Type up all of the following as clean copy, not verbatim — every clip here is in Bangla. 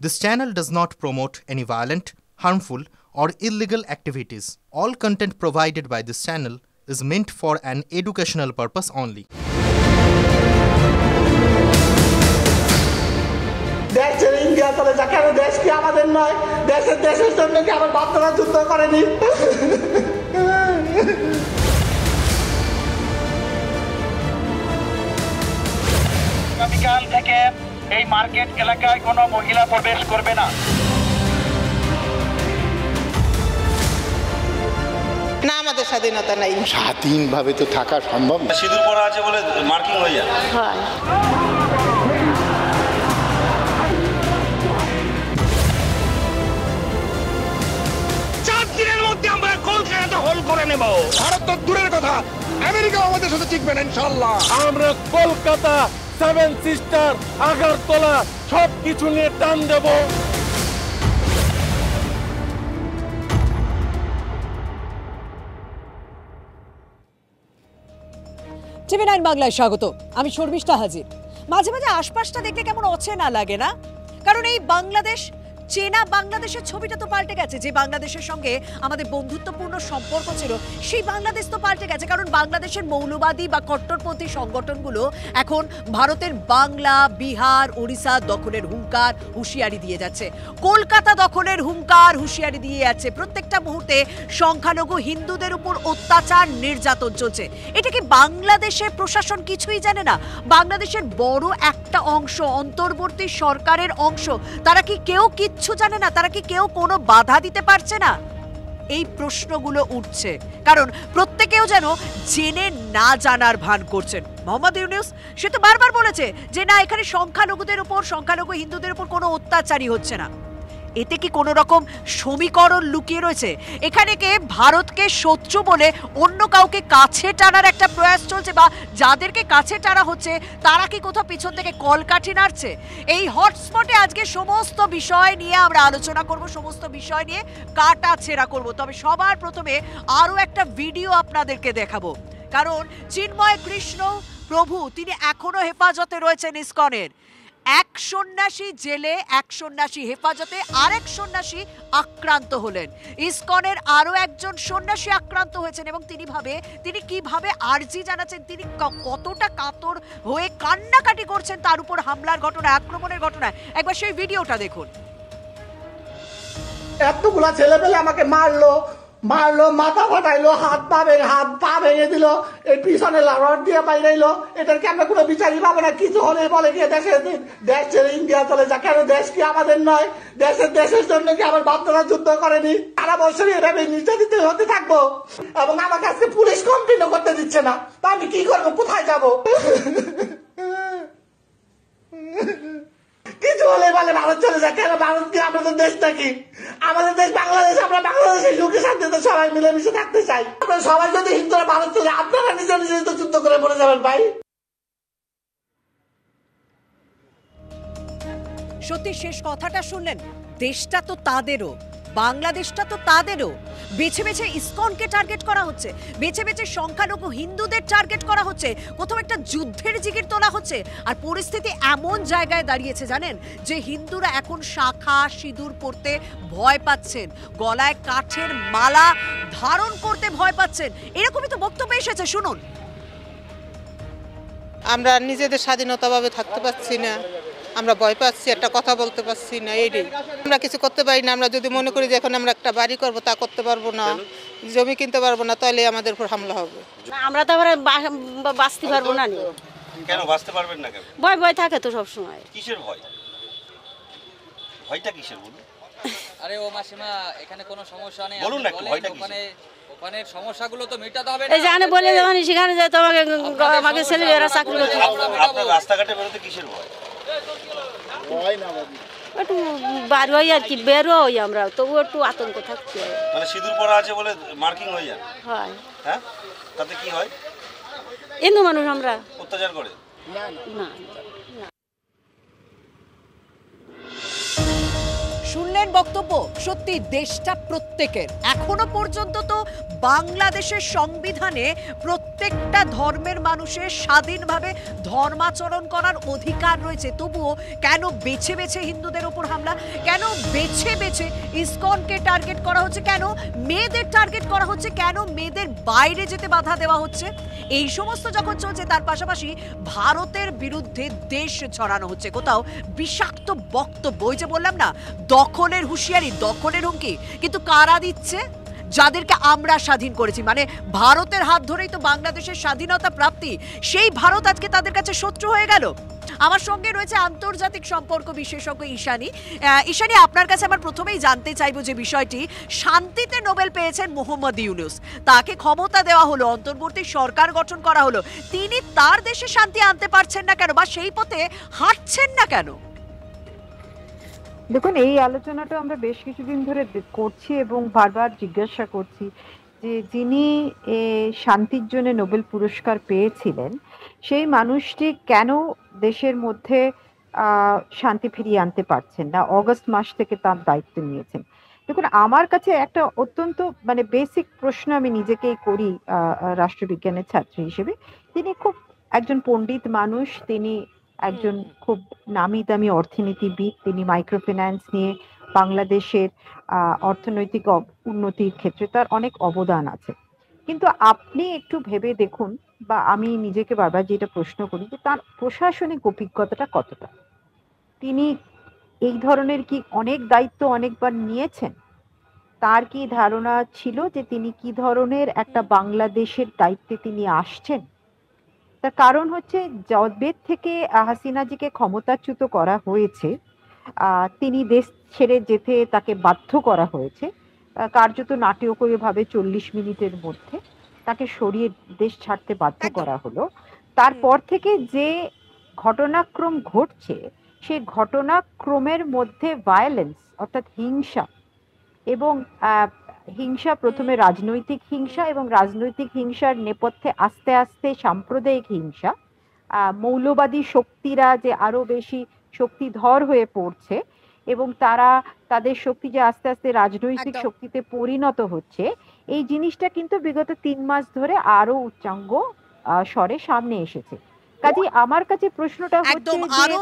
This channel does not promote any violent, harmful, or illegal activities. All content provided by this channel is meant for an educational purpose only. দেশ ছেড়ে ইন্ডিয়া চলে যা, কেন দেশ কি আমাদের নয়? দেশের জন্য কি আমার বাচ্চারা যুদ্ধ করেনি? আগামীকাল থেকে এই মার্কেট এলাকায় কোনো মহিলা প্রবেশ করবে না। না, আমাদের স্বাধীনতা নাই। স্বাধীনভাবে তো থাকা সম্ভব না। সিঁদুর পরা আছে বলে মার্কিং হয়ে যায়। হয়। 4 দিনের মধ্যে আমরা কলকাতা হোল করে নেব। ভারত তো দূরের কথা, আমেরিকা আমাদের সাথে টিকবে না ইনশাআল্লাহ। আমরা কলকাতা, 7 সিস্টার, আগরতলা সবকিছু নিয়ে টান দেব। TV9 বাংলায় স্বাগত। আমি শর্মিষ্ঠা হাজির। মাঝে মাঝে আশপাশটা দেখতে কেমন অচেনা লাগে না? কারণ এই বাংলাদেশ, চেনা বাংলাদেশের ছবিটা তো পাল্টে গেছে। যে বাংলাদেশের সঙ্গে আমাদের বন্ধুত্বপূর্ণ সম্পর্ক ছিল, সেই বাংলাদেশ তো পাল্টে গেছে। কারণ বাংলাদেশের মৌলবাদী বা কট্টরপন্থী সংগঠনগুলো এখন ভারতের বাংলা, বিহার, ওড়িশা দখলের হুঙ্কার, হুঁশিয়ারি দিয়ে যাচ্ছে। কলকাতা দখলের হুঙ্কার, হুঁশিয়ারি দিয়ে যাচ্ছে। প্রত্যেকটা মুহূর্তে সংখ্যালঘু হিন্দুদের উপর অত্যাচার, নির্যাতন চলছে। এটা কি বাংলাদেশের প্রশাসন কিছুই জানে না? বাংলাদেশের বড় একটা অংশ, অন্তর্বর্তী সরকারের অংশ, তারা কি কেউ কিচ্ছু জানে না? তারা কি কেউ কোনো বাধা দিতে পারছে না? এই প্রশ্নগুলো উঠছে কারণ প্রত্যেকেও যেন জেনে না জানার ভান করছেন। মোহাম্মদ ইউনূস সে তো বারবার বলেছে যে না, এখানে সংখ্যালঘুদের উপর, সংখ্যালঘু হিন্দুদের উপর কোনো অত্যাচারই হচ্ছে না। এতে কি কোনো রকম সমীকরণ লুকিয়ে রয়েছে? এখানে কে ভারতকে শত্রু বলে অন্য কাউকে কাছে টানার একটা প্রয়াস চলছে, বা যাদেরকে কাছে টানা হচ্ছে তারা কি কোথাও পিছন থেকে কলকাঠি নাড়ছে? এই হটস্পটে আজকে সমস্ত বিষয় নিয়ে আমরা আলোচনা করব, সমস্ত বিষয় নিয়ে কাটা ছেঁড়া করব। তবে সবার প্রথমে আরও একটা ভিডিও আপনাদেরকে দেখাবো, কারণ চিন্ময় কৃষ্ণ প্রভু তিনি এখনো হেফাজতে রয়েছেন ইসকনের। এক সন্ন্যাসী জেলে, এক সন্ন্যাসী হেফাজতে, আরেক সন্ন্যাসী আক্রান্ত হলেন। ইসকনের আরো একজন সন্ন্যাসী আক্রান্ত হয়েছেন এবং তিনি কিভাবে আর্জি জানাচ্ছেন, তিনি কতটা কাতর হয়ে কান্নাকাটি করছেন তার উপর হামলার ঘটনা, আক্রমণের ঘটনা। একবার সেই ভিডিওটা দেখুন। এতগুলা ছেলেপেলে আমাকে মারলো, মাথা ফাটাইলো, হাত পা ভেঙে দিল, এই পিছনে রড দিয়ে বাইরাইলো। এটার কি আমরা কোনো বিচারই পাবো না? কিছু হলে বলে গিয়ে দেশ ছেড়ে ইন্ডিয়া চলে যা, কেন দেশ কি আমাদের নয়? দেশের জন্য কি আমার বাচ্চারা যুদ্ধ করেনি? সারা বছর এভাবে নির্যাতিত হতে থাকবো এবং আমার কাছে পুলিশ কমপ্লেনও করতে দিচ্ছে না। তা আমি কি করবো? কোথায় যাবো? কিছু হলে বলে ভারত চলে যায়, কেন? ভারত কি আমাদের দেশ নাকি? আমাদের দেশ বাংলাদেশ, আমরা বাংলাদেশের লোকের সাথে তো সবাই মিলেমিশে থাকতে চাই। আমরা সবাই যদি হিন্দুরা ভারত চলে, আপনারা নিজে তো যুদ্ধ করে মরে যাবেন ভাই। সত্যি শেষ কথাটা শুনলেন? দেশটা তো তাদেরও, বাংলাদেশটা তো তাদেরও। বেছে বেছে ইসকনকে টার্গেট করা হচ্ছে, বেছে বেছে সংখ্যালঘু হিন্দুদের টার্গেট করা হচ্ছে, কোথাও একটা যুদ্ধের জিগির তোলা হচ্ছে। আর পরিস্থিতি এমন জায়গায় দাঁড়িয়েছে জানেন, যে হিন্দুরা এখন শাখা সিঁদুর পরতে ভয় পাচ্ছেন, গলায় কাঠের মালা ধারণ করতে ভয় পাচ্ছেন। এরকমই তো বক্তব্য এসেছে, শুনুন। আমরা নিজেদের স্বাধীনতাভাবে থাকতে পারছি না, আমরা ভয় পাচ্ছি, একটা কথা বলতে পারছি না, এইটাই। আমরা কিছু করতে পারি না। আমরা যদি মনে করি যে এখন আমরা একটা বাড়ি করবো, তা করতে পারবো না, জমি কিনতে পারবো না, তাহলে আমাদের উপর হামলা হবে। আমরা তো আবার বাঁচতে পারবো না। কেন বাঁচতে পারবেন না? কেন ভয় থাকে তো সবসময়। কিসের ভয়? ভয়টা কিসের বলুন? আরে ও মাসিমা, এখানে কোনো সমস্যা নেই, বলুন না, ভয়টা কিসের? ওখানে সমস্যাগুলো তো মেটাতে হবে। এই জানে বলে যখন সেখানে যায় তোমাকে আমাকে ছেলেরা চাকরি করতে। আপনার রাস্তাঘাটে বেরোতে কিসের ভয়? একটু বার হই আর কি, বেরো হই আমরা, তবু একটু আতঙ্ক থাকছে। মানে সিঁদুর পরা আছে বলে মার্কিং হয়ে যায়? হয়। হ্যাঁ, তাতে কি হয়? হিন্দু মানুষ আমরা, অত্যাচার করে না। শুনলেন শুনলেন বক্তব্য। সত্যি দেশটা প্রত্যেকের। এখনো পর্যন্ত তো বাংলাদেশের সংবিধানে প্রত্যেকটা ধর্মের মানুষের স্বাধীনভাবে ধর্মাচরণ করার অধিকার রয়েছে, তবুও কেন বেছে বেছে হিন্দুদের ওপর হামলা, কেন বেছে বেছে ইসকনকে টার্গেট করা হচ্ছে, কেন মেয়েদের টার্গেট করা হচ্ছে, কেন মেয়েদের বাইরে যেতে বাধা দেওয়া হচ্ছে? এই সমস্ত যখন চলছে, তার পাশাপাশি ভারতের বিরুদ্ধে দেশ ছড়ানো হচ্ছে, কোথাও বিষাক্ত বক্তব্য। ওই যে বললাম না, দখলের হুঁশিয়ারি, দখলের হুমকি, কিন্তু কারা দিচ্ছে? যাদেরকে আমরা স্বাধীন করেছি, মানে ভারতের হাত ধরেই তো বাংলাদেশের স্বাধীনতা প্রাপ্তি। সেই ভারত আজকে তাদের কাছে শত্রু হয়ে গেল। আমার সঙ্গে রয়েছে আন্তর্জাতিক সম্পর্ক বিশেষজ্ঞ ঈশানী। ঈশানী, আপনার কাছে আমার প্রথমেই জানতে চাইবো যে বিষয়টি, শান্তিতে নোবেল পেয়েছেন মোহাম্মদ ইউনূস, তাকে ক্ষমতা দেওয়া হলো, অন্তর্বর্তী সরকার গঠন করা হলো, তিনি তার দেশে শান্তি আনতে পারছেন না কেন, বা সেই পথে হাঁটছেন না কেন? দেখুন, এই আলোচনাটা আমরা বেশ কিছুদিন ধরে করছি এবং বারবার জিজ্ঞাসা করছি যে যিনি শান্তির জন্য নোবেল পুরস্কার পেয়েছিলেন, সেই মানুষটি কেন দেশের মধ্যে শান্তি ফিরিয়ে আনতে পারছেন না। অগস্ট মাস থেকে তার দায়িত্ব নিয়েছেন। দেখুন, আমার কাছে একটা অত্যন্ত মানে বেসিক প্রশ্ন আমি নিজেকেই করি রাষ্ট্রবিজ্ঞানের ছাত্রী হিসেবে। তিনি খুব একজন পণ্ডিত মানুষ, তিনি একজন খুব নামি দামি অর্থনীতিবিদ, তিনি মাইক্রো ফিন্যান্স নিয়ে বাংলাদেশের অর্থনৈতিক উন্নতির ক্ষেত্রে তার অনেক অবদান আছে। কিন্তু আপনি একটু ভেবে দেখুন, বা আমি নিজেকে বারবার যেটা প্রশ্ন করি, যে তার প্রশাসনিক অভিজ্ঞতাটা কতটা। তিনি এই ধরনের কি অনেক দায়িত্ব অনেকবার নিয়েছেন? তার কি ধারণা ছিল যে তিনি কি ধরনের একটা বাংলাদেশের দায়িত্বে তিনি আসছেন? তার কারণ হচ্ছে, যবে থেকে হাসিনাজিকে ক্ষমতাচ্যুত করা হয়েছে, তিনি দেশ ছেড়ে যেতে তাকে বাধ্য করা হয়েছে, কার্যত নাটকীয়ভাবে 40 মিনিটের মধ্যে তাকে সরিয়ে দেশ ছাড়তে বাধ্য করা হলো। তারপর থেকে যে ঘটনাক্রম ঘটছে, সেই ঘটনাক্রমের মধ্যে ভায়োলেন্স অর্থাৎ হিংসা, এবং হিংসা প্রথমে রাজনৈতিক হিংসা, এবং রাজনৈতিক হিংসার নেপথ্যে আস্তে আস্তে সাম্প্রদায়িক হিংসা, মৌলবাদী শক্তিরা যে আরো বেশি শক্তিধর হয়ে পড়ছে, এবং তারা তাদের শক্তি যে আস্তে আস্তে রাজনৈতিক শক্তিতে পরিণত হচ্ছে, এই জিনিসটা কিন্তু বিগত 3 মাস ধরে আরো উচ্চাঙ্গ স্বরে সামনে এসেছে। কাজেই আমার কাছে প্রশ্নটা একদম আরো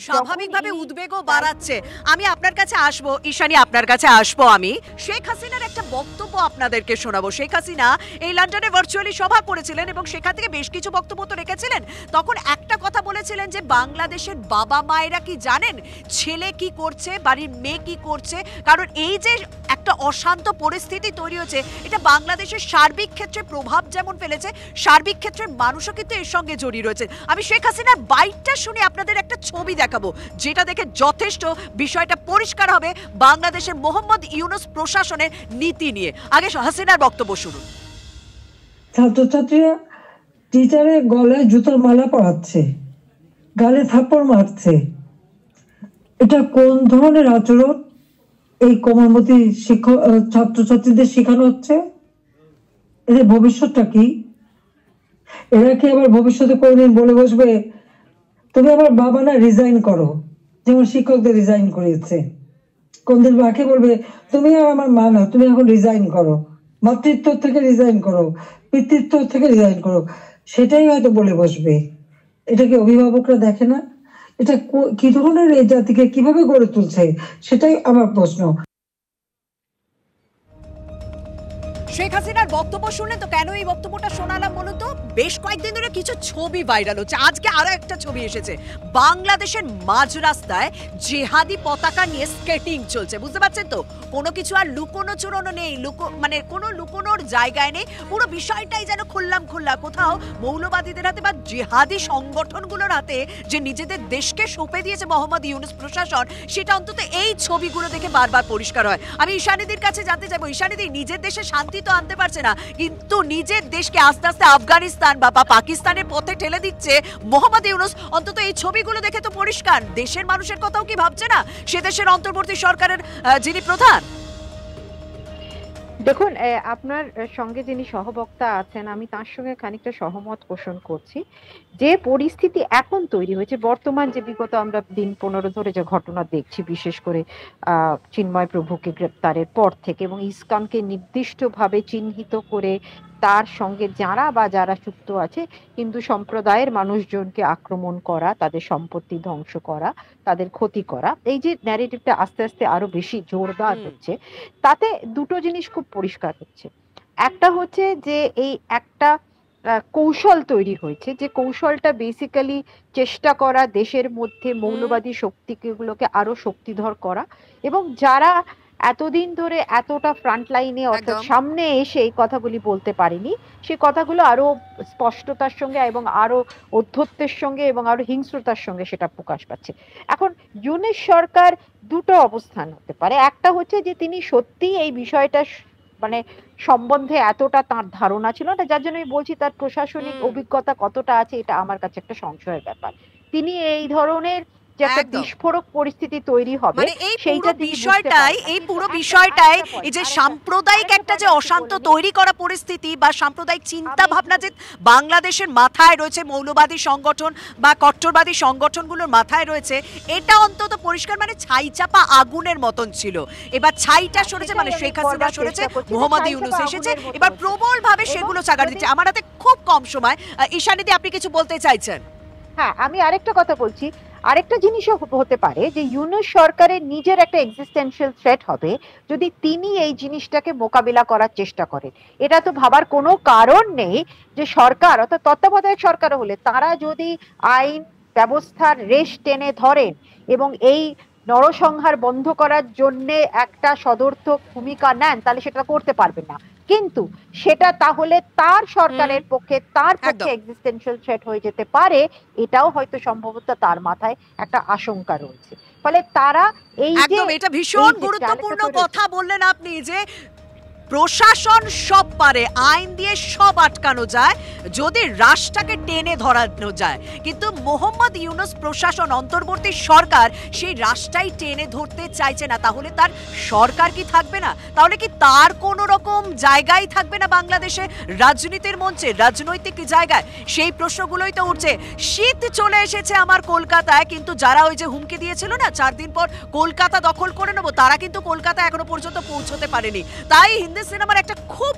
স্বাভাবিকভাবে উদ্বেগও বাড়াচ্ছে। আমি আপনার কাছে আসবো ঈশানী, আপনার কাছে আসবো। আমি শেখ হাসিনার একটা বক্তব্য আপনাদেরকে শোনাবো। শেখ হাসিনা এই লন্ডনে ভার্চুয়ালি সভা করেছিলেন এবং সেখান থেকে বেশ কিছু বক্তব্য তো রেখেছিলেন। তখন একটা কথা বলেছিলেন যে বাংলাদেশের বাবা মায়েরা কি জানেন ছেলে কি করছে, বাড়ির মেয়ে কি করছে? কারণ এই যে একটা অশান্ত পরিস্থিতি তৈরি হয়েছে, এটা বাংলাদেশের সার্বিক ক্ষেত্রে প্রভাব যেমন ফেলেছে, সার্বিক ক্ষেত্রের মানুষও কিন্তু এর সঙ্গে জড়িয়ে রয়েছে। আমি শেখ হাসিনার বাইটটা শুনে আপনাদের একটা ছবি দেখাবো, যেটা দেখে যথেষ্ট বিষয়টা পরিষ্কার হবে বাংলাদেশের মোহাম্মদ ইউনূস প্রশাসনের নীতি নিয়ে। আগে হাসিনার বক্তব্য শুনুন। ছাত্রছাত্রীরা টিচারের গলায় জুতোর মালা পরাচ্ছে, গালে থাপ্পড় মারছে। এটা কোন ধরনের আচরণ এই কোমলমতি শিক্ষক ছাত্রছাত্রীদের শেখানো হচ্ছে? এদের ভবিষ্যৎটা কি? এরা কি আবার ভবিষ্যতে কোনদিন বলে বসবে তুমি আমার বাবা না, রিজাইন করো, যেমন শিক্ষকদের রিজাইন করিয়েছে? কোনদিন মাকে বলবে তুমি আর আমার মা না, তুমি এখন রিজাইন করো, মাতৃত্ব থেকে রিজাইন করো, পিতৃত্ব থেকে রিজাইন করো? সেটাই হয়তো বলে বসবে। এটা কি অভিভাবকরা দেখে না? এটা কি ধরনের এই জাতিকে কিভাবে গড়ে তুলছে, সেটাই আমার প্রশ্ন। শেখ হাসিনার বক্তব্য শুনলেন তো। কেন এই বক্তব্যটা শোনালাম বলুন তো? বেশ কয়েকদিন ধরে কিছু ছবি ভাইরাল হচ্ছে। আজকে আরো একটা ছবি এসেছে, বাংলাদেশের মাঝ রাস্তায় জেহাদি পতাকা নিয়ে স্কেটিং চলছে। বুঝতে পারছেন তো? কোনো কিছু আর লুকোনো চুরোনো নেই, মানে কোনো লুকোনোর জায়গায় নেই। পুরো বিষয়টাই যেন খুললাম খুল্লা। কোথাও মৌলবাদীদের হাতে বা জেহাদি সংগঠনগুলোর হাতে যে নিজেদের দেশকে সঁপে দিয়েছে মোহাম্মদ ইউনূস প্রশাসন, সেটা অন্তত এই ছবিগুলো দেখে বারবার পরিষ্কার হয়। আমি ঈশানীদের কাছে জানতে চাইবো, ঈশানীদি, নিজের দেশে শান্তি তো আনতে পারছে না, কিন্তু নিজের দেশকে আস্তে আস্তে আফগানিস্তান বা পাকিস্তানের পথে ঠেলে দিচ্ছে মোহাম্মদ ইউনূস। অন্তত এই ছবিগুলো দেখে তো পরিষ্কার দেশের মানুষের কথাও কি ভাবছে না সে দেশের অন্তর্বর্তী সরকারের যিনি প্রধান? দেখুন, আপনার সঙ্গে যিনি সহবক্তা আছেন আমি তার সঙ্গে খানিকটা সহমত পোষণ করছি। যে পরিস্থিতি এখন তৈরি হয়েছে, বর্তমান যে বিগত আমরা দিন 15 ধরে যে ঘটনা দেখছি, বিশেষ করে চিন্ময় প্রভুকে গ্রেপ্তারের পর থেকে এবং ইসকনকে নির্দিষ্টভাবে চিহ্নিত করে তার সঙ্গে যারা যুক্ত আছে হিন্দু সম্প্রদায়ের মানুষজনকে আক্রমণ করা, তাদের সম্পত্তি ধ্বংস করা, তাদের ক্ষতি করা, এই যে ন্যারেটিভটা আস্তে আস্তে আরো বেশি জোরদার হচ্ছে, তাতে দুটো জিনিস খুব পরিষ্কার হচ্ছে। একটা হচ্ছে যে এই একটা কৌশল তৈরি হয়েছে, যে কৌশলটা বেসিক্যালি চেষ্টা করা দেশের মধ্যে মৌলবাদী শক্তিগুলোকে আরো শক্তিধর করা, এবং যারা এতদিন ধরে এতটা ফ্রন্ট লাইনে অর্থাৎ সামনে এসে এই কথাগুলি বলতে পারেনি, সেই কথাগুলো আরো স্পষ্টতার সঙ্গে এবং আরো অধ্যত্বের সঙ্গে এবং আরো হিংস্রতার সঙ্গে সেটা প্রকাশ পাচ্ছে। এখন ইউনূস সরকার দুটো অবস্থান হতে পারে। একটা হচ্ছে যে তিনি সত্যি এই বিষয়টা মানে সম্বন্ধে এতটা তার ধারণা ছিল না, যার জন্য আমি বলছি তার প্রশাসনিক অভিজ্ঞতা কতটা আছে এটা আমার কাছে একটা সংশয়ের ব্যাপার। তিনি এই ধরনের যে একটা বিস্ফোরক পরিস্থিতি তৈরি হবে সেইটা এই পুরো বিষয়টাই এই যে সাম্প্রদায়িক একটা যে অশান্ত তৈরি করা পরিস্থিতি বা সাম্প্রদায়িক চিন্তা ভাবনা যে বাংলাদেশের মাথায় রয়েছে, মৌলবাদী সংগঠন বা কট্টরবাদী সংগঠনগুলোর মাথায় রয়েছে, এটা অন্তত পরিষ্কার মানে ছাই চাপা আগুনের মতন ছিল। এবার ছাইটা সরেছে, মানে শেখ হাসিনা সরেছে, মোহাম্মদ ইউনূস এসেছে, এবার প্রবল ভাবে সেগুলো চাগাড় দিচ্ছে। আমার হাতে খুব কম সময়, ঈশানীদি আপনি কিছু বলতে চাইছেন? হ্যাঁ, আমি আরেকটা কথা বলছি। আরেকটা জিনিসও হতে পারে যে ইউনূস সরকারের নিজের একটা এক্সিস্টেন্সিয়াল থ্রেট হবে যদি তিনি এই জিনিসটাকে মোকাবিলা করার চেষ্টা করেন। এটা তো ভাবার কোনো কারণ নেই যে সরকার অর্থাৎ তত্ত্বাবধায়ক সরকার হলে তারা যদি আইন ব্যবস্থার রেশ টেনে ধরেন এবং এই নরসংহার বন্ধ করার জন্য একটা সদর্থক ভূমিকা নেন, তাহলে সেটা করতে পারবেন না। কিন্তু সেটা তাহলে তার সরকারের পক্ষে তার পক্ষে এক্সিস্টেন্সিয়াল থ্রেট হয়ে যেতে পারে, এটাও হয়তো সম্ভবত তার মাথায় একটা আশঙ্কা রয়েছে। ফলে তারা এই যে এটা ভীষণ গুরুত্বপূর্ণ কথা বললেন আপনি, যে প্রশাসন সব পারে, আইন দিয়ে সব আটকানো যায় যদি রাষ্ট্রটাকে টেনে ধরানো যায়, কিন্তু মোহাম্মদ ইউনূস প্রশাসন অন্তর্বর্তী সরকার সেই রাষ্ট্রটাই টেনে ধরতে চাইছে না। তাহলে তার সরকার কি থাকবে না? তাহলে কি তার কোনো রকম জায়গায় থাকবে না বাংলাদেশে রাজনীতির মঞ্চে, রাজনৈতিক জায়গায়? সেই প্রশ্নগুলোই তো উঠছে। শীত চলে এসেছে আমার কলকাতায়, কিন্তু যারা ওই যে হুমকি দিয়েছিল না 4 দিন পর কলকাতা দখল করে নেবো, তারা কিন্তু কলকাতা এখনো পর্যন্ত পৌঁছতে পারেনি। তাই সিনেমার একটা খুব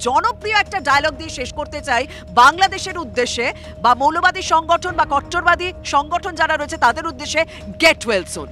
জনপ্রিয় একটা ডায়লগ দিয়ে শেষ করতে চাই বাংলাদেশের উদ্দেশ্যে, বা মৌলবাদী সংগঠন বা কট্টরবাদী সংগঠন যারা রয়েছে তাদের উদ্দেশ্যে, গেট ওয়েল সুন।